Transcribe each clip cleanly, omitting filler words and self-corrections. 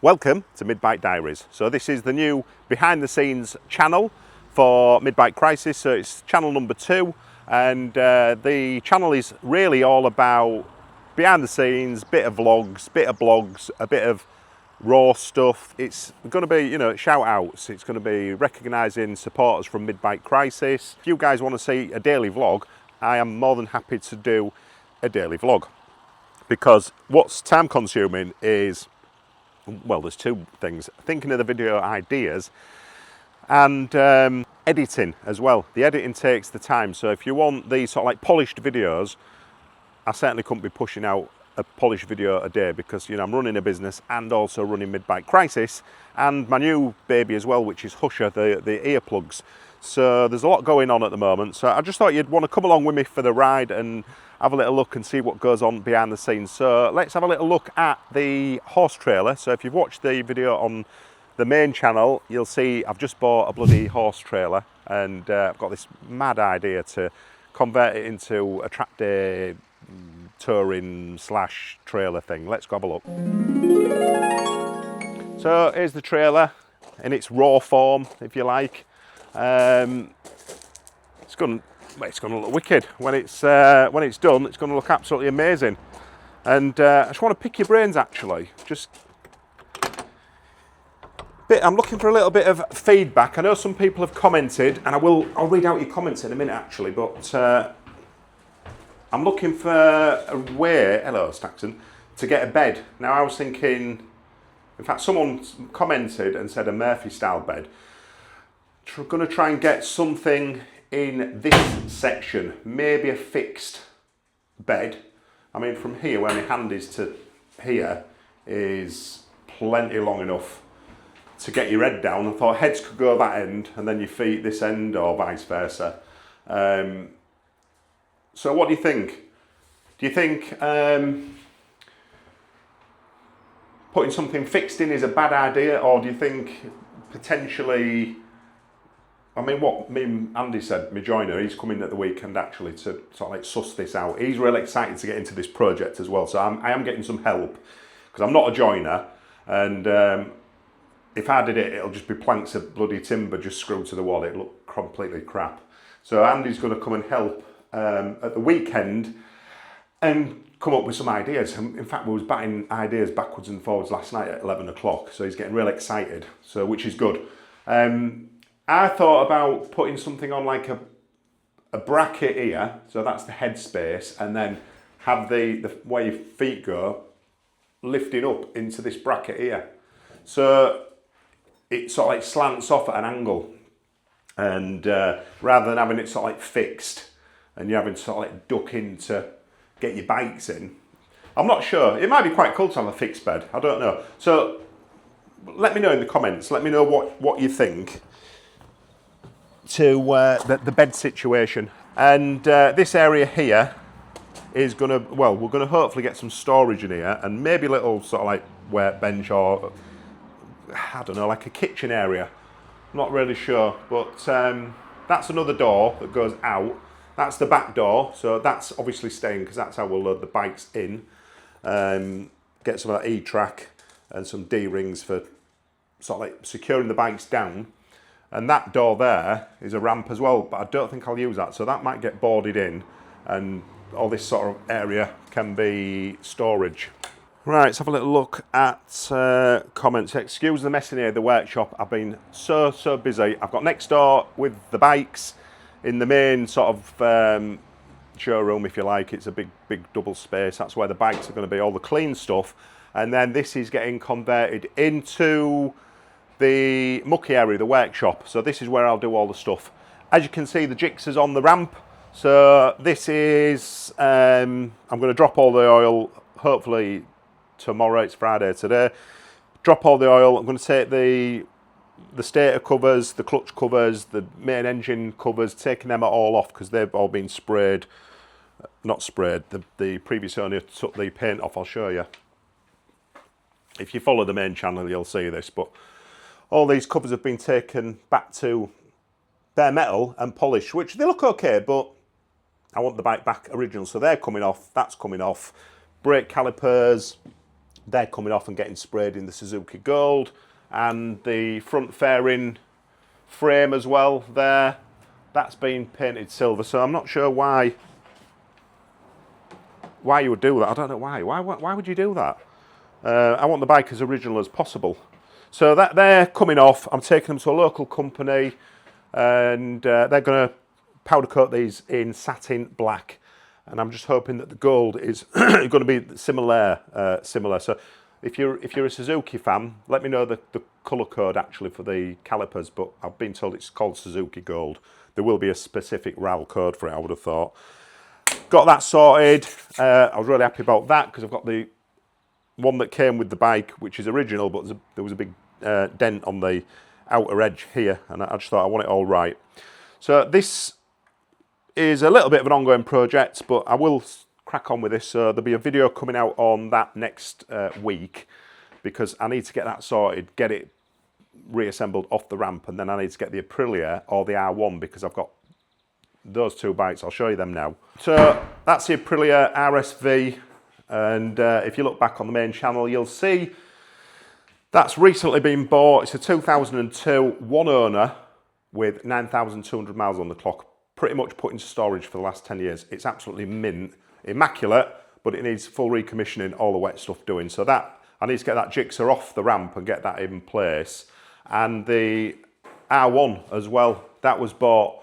Welcome to Mid Bike Diaries. So this is the new behind the scenes channel for Midbike Crisis. So it's channel number 2, and the channel is really all about behind the scenes, bit of vlogs, bit of blogs, a bit of raw stuff. It's going to be, shout outs. It's going to be recognising supporters from Midbike Crisis. If you guys want to see a daily vlog, I am more than happy to do a daily vlog, because what's time consuming is, well, there's two things: thinking of the video ideas and editing as well. The editing takes the time, so if you want these sort of like polished videos, I certainly couldn't be pushing out a polished video a day, because I'm running a business and also running Midbike Crisis and my new baby as well, which is Husher, the earplugs. So there's a lot going on at the moment, so I just thought you'd want to come along with me for the ride and have a little look and see what goes on behind the scenes. So let's have a little look at the horse trailer. So if you've watched the video on the main channel, you'll see I've just bought a bloody horse trailer, and I've got this mad idea to convert it into a track day touring / trailer thing. Let's go have a look. So here's the trailer in its raw form, if you like. It's going to look wicked when it's done. It's going to look absolutely amazing. And I just want to pick your brains, actually. I'm looking for a little bit of feedback. I know some people have commented, and I'll read out your comments in a minute, actually. But I'm looking for a way, hello Staxton, to get a bed. Now I was thinking, in fact, someone commented and said a Murphy style bed. Going to try and get something in this section, maybe a fixed bed. I mean, from here, where my hand is, to here is plenty long enough to get your head down. I thought heads could go that end and then your feet this end, or vice versa. So what do you think? Do you think putting something fixed in is a bad idea, or do you think potentially, I mean, what me and Andy said, my joiner, he's coming at the weekend actually to sort of like suss this out. He's really excited to get into this project as well, so I am getting some help, because I'm not a joiner, and if I did it, it'll just be planks of bloody timber just screwed to the wall. It'll look completely crap. So Andy's going to come and help at the weekend and come up with some ideas. In fact, we was batting ideas backwards and forwards last night at 11 o'clock, so he's getting really excited, so which is good. I thought about putting something on like a bracket here, so that's the head space, and then have the where your feet go lifting up into this bracket here. So it sort of like slants off at an angle, and rather than having it sort of like fixed and you having to sort of like duck in to get your bikes in. I'm not sure. It might be quite cool to have a fixed bed. I don't know. So let me know in the comments. Let me know what you think to the bed situation. And this area here is going to, well, we're going to hopefully get some storage in here, and maybe a little sort of like workbench, or I don't know, like a kitchen area. Not really sure, but that's another door that goes out. That's the back door, so that's obviously staying, because that's how we'll load the bikes in. Get some of that E-track and some D-rings for sort of like securing the bikes down. And that door there is a ramp as well, but I don't think I'll use that, so that might get boarded in, and all this sort of area can be storage. Right, let's have a little look at comments. Excuse the mess in here, the workshop. I've been so busy. I've got next door with the bikes in the main sort of showroom, if you like. It's a big double space. That's where the bikes are going to be, all the clean stuff. And then this is getting converted into the mucky area, the workshop. So this is where I'll do all the stuff. As you can see, the Gixxer's on the ramp. So this is, I'm going to drop all the oil, hopefully tomorrow. It's Friday today. Drop all the oil. I'm going to take the stator covers, the clutch covers, the main engine covers, taking them all off, because they've all been sprayed. Not sprayed, the previous owner took the paint off. I'll show you. If you follow the main channel, you'll see this, but all these covers have been taken back to bare metal and polished, which they look okay, but I want the bike back original, so they're coming off, that's coming off. Brake calipers, they're coming off and getting sprayed in the Suzuki Gold, and the front fairing frame as well there, that's been painted silver. So I'm not sure why you would do that. I don't know why. Why would you do that? I want the bike as original as possible. So that they're coming off. I'm taking them to a local company, and they're going to powder coat these in satin black. And I'm just hoping that the gold is going to be similar. So if you're a Suzuki fan, let me know the colour code actually for the calipers. But I've been told it's called Suzuki Gold. There will be a specific RAL code for it, I would have thought. Got that sorted. I was really happy about that because I've got the one that came with the bike, which is original, but there was a big dent on the outer edge here, and I just thought I want it all right. So this is a little bit of an ongoing project, but I will crack on with this. So there'll be a video coming out on that next week, because I need to get that sorted, get it reassembled off the ramp, and then I need to get the Aprilia or the R1, because I've got those two bikes. I'll show you them now. So that's the Aprilia RSV, and if you look back on the main channel, you'll see that's recently been bought. It's a 2002, one owner with 9,200 miles on the clock, pretty much put into storage for the last 10 years. It's absolutely mint, immaculate, but it needs full recommissioning, all the wet stuff doing. So that, I need to get that jigsaw off the ramp and get that in place. And the R1 as well, that was bought,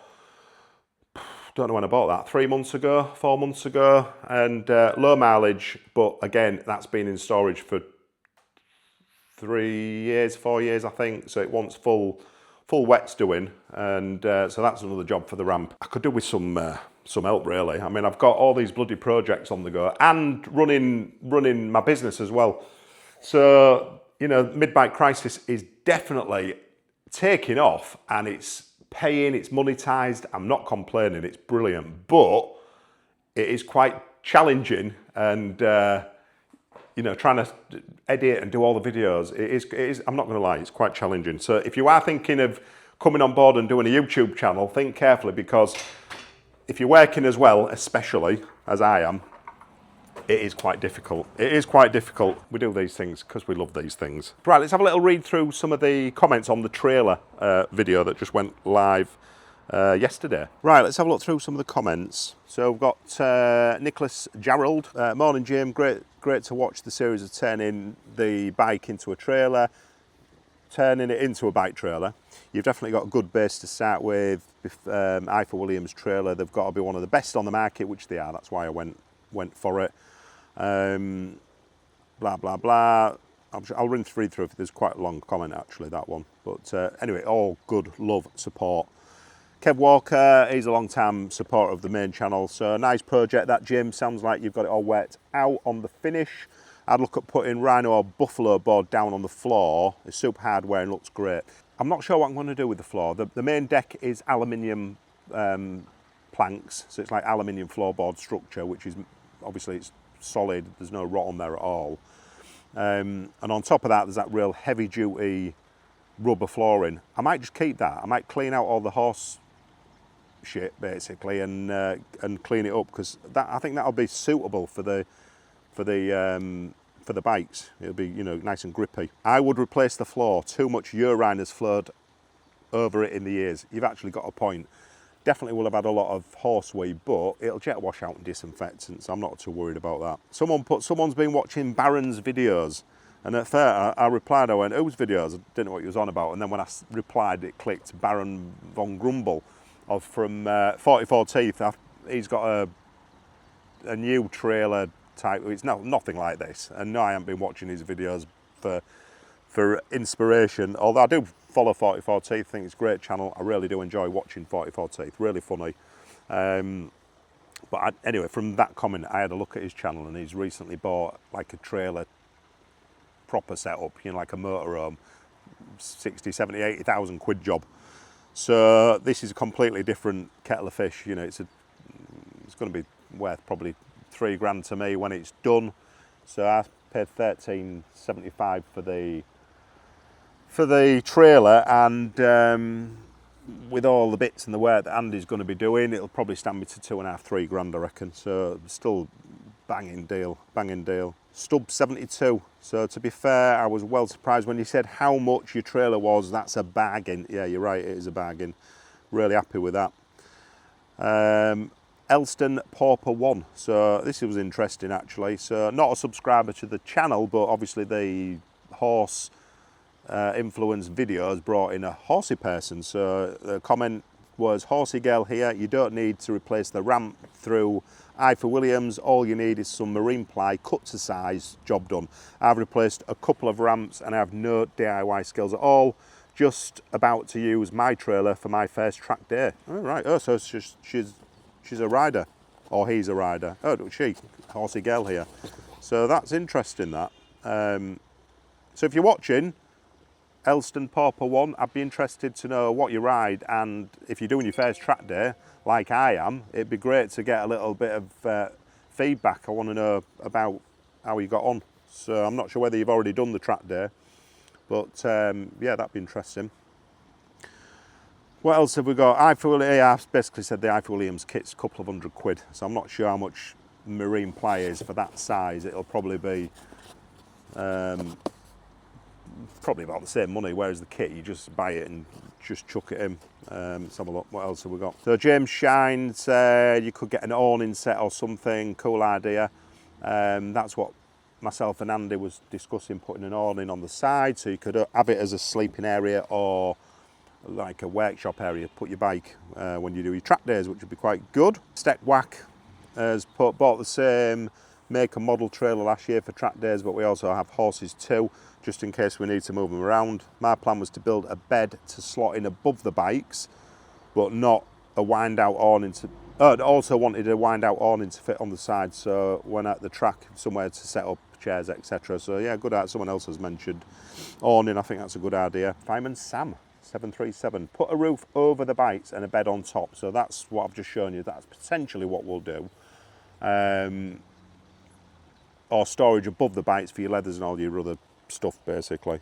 don't know when I bought that, 3 months ago, 4 months ago, and low mileage, but again, that's been in storage for 3 years, 4 years, I think. So it wants full wets doing, and so that's another job for the ramp. I could do with some help, really. I mean, I've got all these bloody projects on the go, and running my business as well. So, you know, Midbike Crisis is definitely taking off, and it's paying, it's monetized. I'm not complaining, it's brilliant, but it is quite challenging, and you know, trying to edit and do all the videos, it is, I'm not going to lie, it's quite challenging. So if you are thinking of coming on board and doing a YouTube channel, think carefully, because if you're working as well, especially as I am, it is quite difficult. It is quite difficult. We do these things because we love these things. Right, let's have a little read through some of the comments on the trailer video that just went live yesterday. Right, let's have a look through some of the comments. So we've got Nicholas Gerald. Morning, Jim. Great to watch the series of turning the bike into a trailer, turning it into a bike trailer. You've definitely got a good base to start with. IFA Williams trailer, they've got to be one of the best on the market, which they are. That's why I went for it. Blah blah blah. I'll read through it. There's quite a long comment actually, that one, but anyway, all good love support. Kev Walker, he's a long time supporter of the main channel, so nice project that, Jim. Sounds like you've got it all worked out on the finish. I'd look at putting Rhino or Buffalo board down on the floor. It's super hardware and looks great. I'm not sure what I'm going to do with the floor. The main deck is aluminium planks, so it's like aluminium floorboard structure, which is obviously it's solid, there's no rot on there at all. And on top of that, there's that real heavy duty rubber flooring. I might just keep that. I might clean out all the horse shit basically, and clean it up, because I think that'll be suitable for the bikes. It'll be, you know, nice and grippy. I would replace the floor. Too much urine has flowed over it in the years. You've actually got a point. Definitely will have had a lot of horse wee, but it'll jet wash out and disinfectant, so I'm not too worried about that. Someone's been watching Baron's videos, and at first I replied, I went, whose videos? I didn't know what he was on about, and then when I replied, it clicked. Baron von Grumble from 44 Teeth. He's got a new trailer type. It's nothing like this, and no, I haven't been watching his videos for inspiration, although I do follow 44 Teeth. I think it's a great channel. I really do enjoy watching 44 Teeth, really funny. But anyway, from that comment, I had a look at his channel, and he's recently bought like a trailer proper setup, you know, like a motorhome, 60, 70, 80,000 quid job. So this is a completely different kettle of fish. You know, it's going to be worth probably £3 to me when it's done. So I paid $13.75 for the trailer, and with all the bits and the work that Andy's going to be doing, it'll probably stand me to £2.5–3 grand, I reckon. So still banging deal. Stub 72. So to be fair, I was well surprised when you said how much your trailer was. That's a bargain. Yeah, you're right, it is a bargain. Really happy with that. Elston Pauper 1. So this was interesting actually. So not a subscriber to the channel, but obviously the horse influence videos brought in a horsey person. So the comment was, horsey girl here, you don't need to replace the ramp through I for Williams, all you need is some marine ply cut to size, job done. I've replaced a couple of ramps and I have no DIY skills at all, just about to use my trailer for my first track day. Oh, right, oh, so she's a rider, or he's a rider. Oh, she, horsey girl here. So that's interesting that. So if you're watching, Elston Pauper 1, I'd be interested to know what you ride, and if you're doing your first track day, like I am, it'd be great to get a little bit of feedback. I want to know about how you got on. So I'm not sure whether you've already done the track day, but yeah, that'd be interesting. What else have we got? I for Williams, yeah, I've basically said the I for Williams kit's a couple of £100, so I'm not sure how much marine ply is for that size. It'll probably be probably about the same money, whereas the kit, you just buy it and just chuck it in. Let's have a look, what else have we got? So James Shine said you could get an awning set or something, cool idea. That's what myself and Andy was discussing, putting an awning on the side, so you could have it as a sleeping area or like a workshop area, put your bike when you do your track days, which would be quite good. Steck Whack has bought the same make and model trailer last year for track days, but we also have horses too, just in case we need to move them around. My plan was to build a bed to slot in above the bikes, but not a wind out awning to, also wanted a wind out awning to fit on the side, so when at the track, somewhere to set up chairs, etc. So yeah, good idea. Someone else has mentioned awning, I think that's a good idea. Fireman Sam 737, put a roof over the bikes and a bed on top. So that's what I've just shown you, that's potentially what we'll do. Or storage above the bikes for your leathers and all your other stuff basically.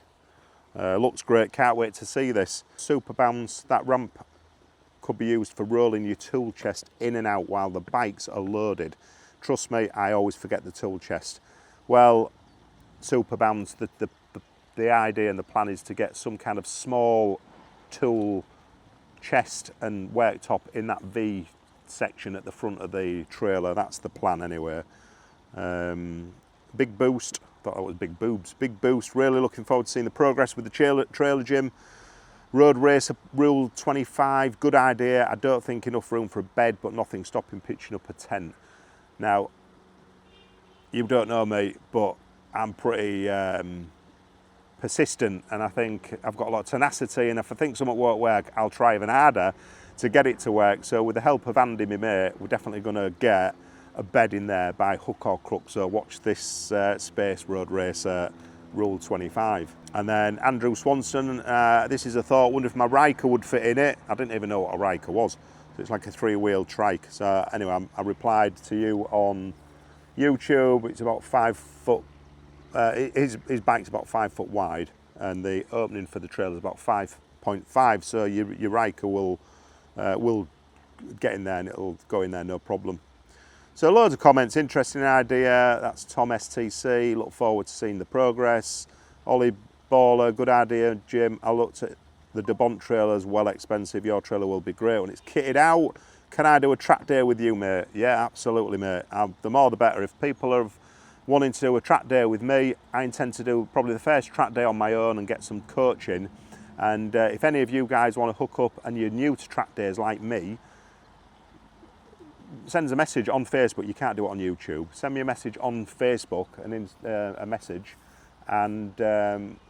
Looks great, can't wait to see this. Super bounce, that ramp could be used for rolling your tool chest in and out while the bikes are loaded. Trust me, I always forget the tool chest. Well, super bounce, the idea and the plan is to get some kind of small tool chest and worktop in that V section at the front of the trailer. That's the plan anyway. Big boost, thought that was big boobs. Big boost, really looking forward to seeing the progress with the trailer gym. Road racer rule 25, good idea. I don't think enough room for a bed, but nothing stopping pitching up a tent. Now, you don't know me, but I'm pretty persistent, and I think I've got a lot of tenacity, and if I think something won't work, I'll try even harder to get it to work. So with the help of Andy, my mate, we're definitely going to get a bed in there by hook or crook. So watch this space, Road Racer Rule 25. And then Andrew Swanson, this is a thought, wonder if my Riker would fit in it. I didn't even know what a Riker was. So it's like a 3-wheel trike. So anyway, I replied to you on YouTube. It's about 5 foot, his bike's about 5 foot wide, and the opening for the trailer is about 5.5. So your Riker will get in there and it'll go in there no problem. So loads of comments, interesting idea. That's Tom STC, look forward to seeing the progress. Ollie Baller, good idea, Jim. I looked at the DeBont trailers, well expensive. Your trailer will be great when it's kitted out. Can I do a track day with you, mate? Yeah, absolutely, mate. The more the better. If people are wanting to do a track day with me, I intend to do probably the first track day on my own and get some coaching. And if any of you guys want to hook up and you're new to track days like me, send us a message on Facebook. You can't do it on YouTube. Send me a message on Facebook, a message, and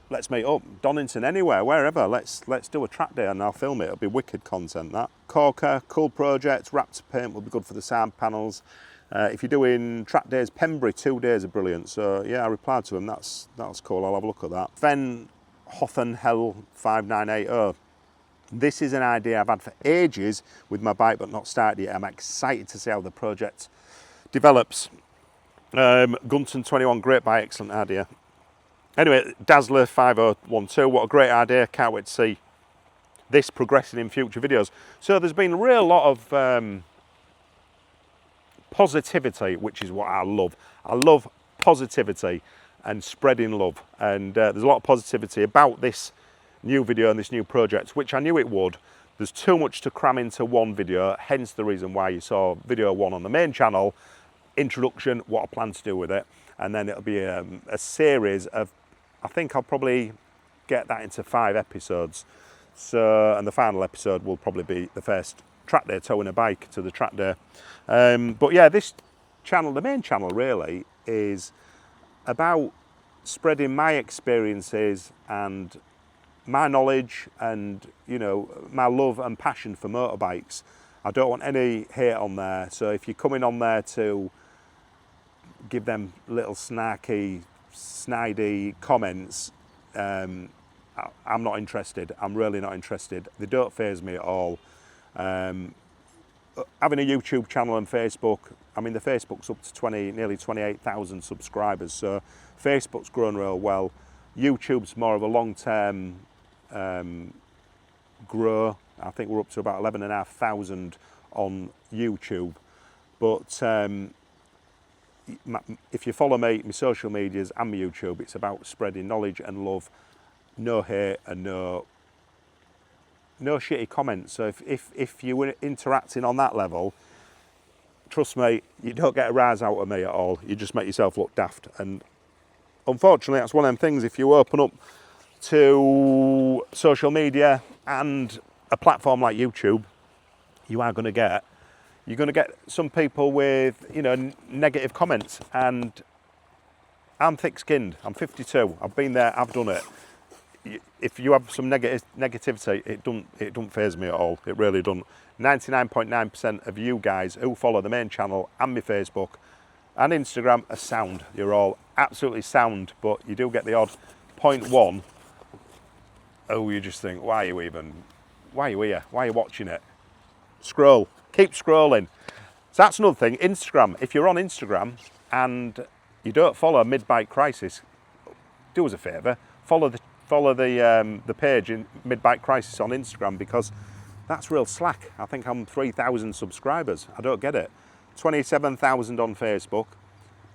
let's meet up. Donington, anywhere, wherever. Let's do a track day and I'll film it. It'll be wicked content, that. Corker, cool project. Raptor paint will be good for the sound panels. If you're doing track days, Pembury, 2 days are brilliant. So yeah, I replied to him. That's cool. I'll have a look at that. Fen Hothenhell 5980. This is an idea I've had for ages with my bike, but not started yet. I'm excited to see how the project develops. Gunton 21, great bike, excellent idea. Anyway, Dazzler 5012, what a great idea. Can't wait to see this progressing in future videos. So there's been a real lot of positivity, which is what I love. I love positivity and spreading love. And there's a lot of positivity about this new video and this new project, which I knew it would. There's too much to cram into one video, hence the reason why you saw video 1 on the main channel, introduction, what I plan to do with it, and then it'll be a series of, I think I'll probably get that into 5 episodes. So, and the final episode will probably be the first track day, towing a bike to the track day. But yeah, this channel, the main channel really, is about spreading my experiences and my knowledge and, you know, my love and passion for motorbikes. I don't want any hate on there, so if you're coming on there to give them little snarky, snidey comments, I'm not interested. I'm really not interested. They don't faze me at all. Having a YouTube channel and Facebook, I mean, the Facebook's up to nearly 28,000 subscribers, so Facebook's grown real well. YouTube's more of a long-term grow. I think we're up to about 11,500 on YouTube. But if you follow me, my social medias and my YouTube, it's about spreading knowledge and love, no hate and no shitty comments. So if you were interacting on that level, trust me, you don't get a rise out of me at all. You just make yourself look daft. And unfortunately, that's one of them things. If you open up to social media and a platform like YouTube, you're going to get some people with, you know, negative comments. And I'm thick-skinned. I'm 52. I've been there. I've done it. If you have some negativity, it don't faze me at all. It really don't. 99.9% of you guys who follow the main channel and my Facebook and Instagram are sound. You're all absolutely sound, but you do get the odd 0.1. Oh, you just think, why are you here? Why are you watching it? Scroll. Keep scrolling. So that's another thing. Instagram. If you're on Instagram and you don't follow Midbike Crisis, do us a favour. Follow the page in Midbike Crisis on Instagram, because that's real slack. I think I'm 3,000 subscribers. I don't get it. 27,000 on Facebook,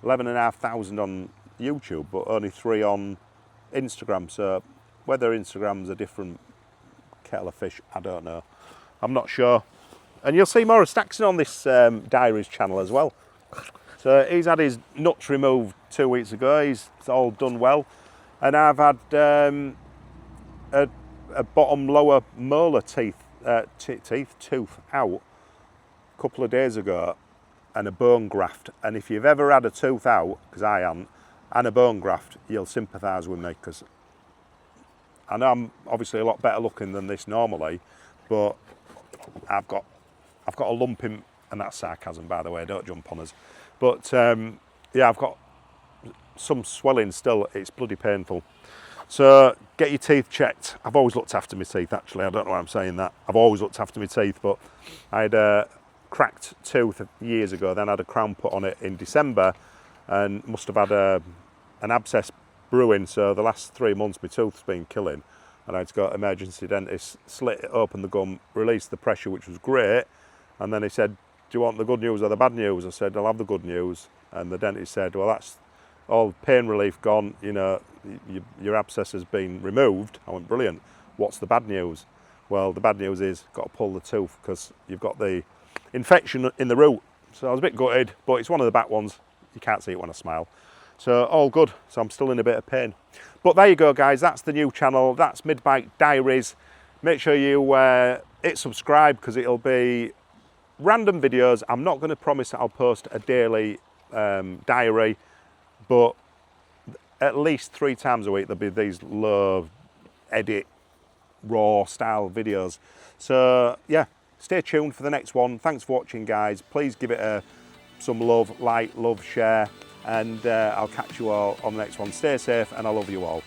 11,500 on YouTube, but only 3 on Instagram. So whether Instagram's a different kettle of fish, I don't know. I'm not sure. And you'll see more of Staxon on this Diaries channel as well. So he's had his nuts removed 2 weeks ago. It's all done well. And I've had a bottom lower molar tooth out a couple of days ago, and a bone graft. And if you've ever had a tooth out, because I haven't, and a bone graft, you'll sympathise with me, because I know I'm obviously a lot better looking than this normally, but I've got a lump in, and that's sarcasm, by the way, don't jump on us. But yeah, I've got some swelling still. It's bloody painful. So get your teeth checked. I've always looked after my teeth, actually. I don't know why I'm saying that. I've always looked after my teeth, but I had a cracked tooth years ago, then I had a crown put on it in December, and must have had an abscess brewing. So the last 3 months my tooth's been killing, and I had to go to emergency dentist, slit it open the gum, release the pressure, which was great. And then he said, do you want the good news or the bad news? I said, I'll have the good news. And the dentist said, well, that's all pain relief gone, you know, your abscess has been removed. I went, brilliant. What's the bad news? Well, the bad news is got to pull the tooth because you've got the infection in the root. So I was a bit gutted, but it's one of the back ones. You can't see it when I smile. So all good. So I'm still in a bit of pain. But there you go, guys. That's the new channel. That's Midbike Diaries. Make sure you hit subscribe, because it'll be random videos. I'm not going to promise that I'll post a daily diary, but at least 3 times a week there'll be these low edit raw style videos. So yeah, stay tuned for the next one. Thanks for watching, guys. Please give it some love, like, love, share, and I'll catch you all on the next one. Stay safe, and I love you all.